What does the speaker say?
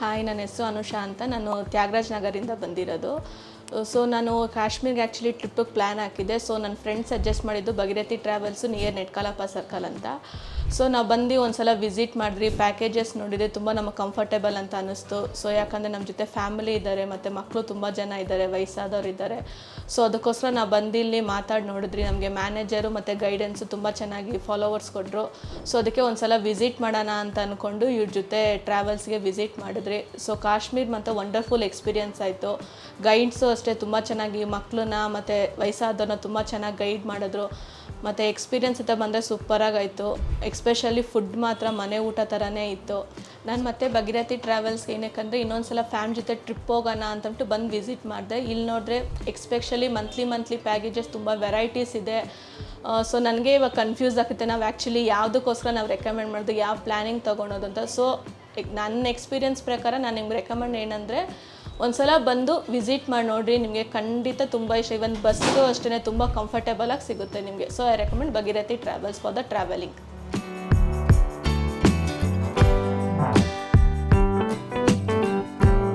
Hi, ನನ್ನ ಹೆಸರು ಅನುಷಾ ಅಂತ. ನಾನು ತ್ಯಾಗರಾಜ್ ನಗರಿಂದ ಬಂದಿರೋದು. ಸೊ ನಾನು ಕಾಶ್ಮೀರ್ಗೆ ಆ್ಯಕ್ಚುಲಿ ಟ್ರಿಪ್ಪಿಗೆ ಪ್ಲ್ಯಾನ್ ಹಾಕಿದ್ದೆ. ಸೊ ನನ್ನ ಫ್ರೆಂಡ್ಸ್ ಸಜೆಸ್ಟ್ ಮಾಡಿದ್ದು Bhagirathi travels near Netkalappa circle ಅಂತ. ಸೊ ನಾವು ಬಂದು ಒಂದು ಸಲ ವಿಸಿಟ್ ಮಾಡಿದ್ರಿ, ಪ್ಯಾಕೇಜಸ್ ನೋಡಿದರೆ ತುಂಬ ನಮಗೆ ಕಂಫರ್ಟೇಬಲ್ ಅಂತ ಅನ್ನಿಸ್ತು. ಸೊ ಯಾಕಂದರೆ ನಮ್ಮ ಜೊತೆ ಫ್ಯಾಮಿಲಿ ಇದ್ದಾರೆ ಮತ್ತು ಮಕ್ಕಳು ತುಂಬ ಜನ ಇದ್ದಾರೆ, ವಯಸ್ಸಾದವ್ರು ಇದ್ದಾರೆ. ಸೊ ಅದಕ್ಕೋಸ್ಕರ ನಾವು ಬಂದಿಲ್ಲಿ ಮಾತಾಡಿ ನೋಡಿದ್ರಿ. ನಮಗೆ ಮ್ಯಾನೇಜರು ಮತ್ತು ಗೈಡೆನ್ಸು ತುಂಬ ಚೆನ್ನಾಗಿ ಫಾಲೋವರ್ಸ್ ಕೊಟ್ಟರು. ಸೊ ಅದಕ್ಕೆ ಒಂದು ಸಲ ವಿಸಿಟ್ ಮಾಡೋಣ ಅಂತ ಅಂದ್ಕೊಂಡು ಇವ್ರ ಜೊತೆ ಟ್ರಾವೆಲ್ಸ್ಗೆ ವಿಸಿಟ್ ಮಾಡಿದ್ರಿ. ಸೊ ಕಾಶ್ಮೀರ್ ಮತ್ತು ವಂಡರ್ಫುಲ್ ಎಕ್ಸ್ಪೀರಿಯನ್ಸ್ ಆಯಿತು. ಗೈಡ್ಸು ಅಷ್ಟೇ ತುಂಬ ಚೆನ್ನಾಗಿ ಮಕ್ಕಳನ್ನ ಮತ್ತು ವಯಸ್ಸಾದವ್ರನ್ನ ತುಂಬ ಚೆನ್ನಾಗಿ ಗೈಡ್ ಮಾಡಿದ್ರು. ಮತ್ತು ಎಕ್ಸ್ಪೀರಿಯನ್ಸ್ ಅಂತ ಬಂದರೆ ಸೂಪರಾಗಾಯಿತು. ಎಕ್ಸ್ಪೆಷಲಿ ಫುಡ್ ಮಾತ್ರ ಮನೆ ಊಟ ಥರನೇ ಇತ್ತು. ನಾನು ಮತ್ತೆ ಭಗೀರಥಿ ಟ್ರಾವೆಲ್ಸ್ಗೆ ಏನಕ್ಕಂದರೆ ಇನ್ನೊಂದು ಸಲ ಫ್ಯಾಮಿಲಿ ಜೊತೆ ಟ್ರಿಪ್ ಹೋಗೋಣ ಅಂತಂದ್ಬಿಟ್ಟು ಬಂದು ವಿಸಿಟ್ ಮಾಡಿದೆ. ಇಲ್ಲಿ ನೋಡಿದ್ರೆ ಎಕ್ಸ್ಪೆಷಲಿ ಮಂತ್ಲಿ ಪ್ಯಾಕೇಜಸ್ ತುಂಬ ವೆರೈಟೀಸ್ ಇದೆ. ಸೊ ನನಗೆ ಇವಾಗ ಕನ್ಫ್ಯೂಸ್ ಆಗುತ್ತೆ, ನಾವು ಆ್ಯಕ್ಚುಲಿ ಯಾವುದಕ್ಕೋಸ್ಕರ ನಾವು ರೆಕಮೆಂಡ್ ಮಾಡೋದು, ಯಾವ ಪ್ಲ್ಯಾನಿಂಗ್ ತೊಗೊಳೋದು ಅಂತ. ಸೊ ನನ್ನ ಎಕ್ಸ್ಪೀರಿಯನ್ಸ್ ಪ್ರಕಾರ ನಾನು ನಿಮ್ಗೆ ರೆಕಮೆಂಡ್ ಏನಂದರೆ ಒಂದು ಸಲ ಬಂದು ವಿಸಿಟ್ ಮಾಡಿ ನೋಡಿರಿ, ನಿಮಗೆ ಖಂಡಿತ ತುಂಬ ಇಷ್ಟ. ಇವನ್ ಬಸ್ಸು ಅಷ್ಟೇ ತುಂಬ ಕಂಫರ್ಟೇಬಲಾಗಿ ಸಿಗುತ್ತೆ ನಿಮಗೆ. So I recommend Bhagirathi travels for the travelling.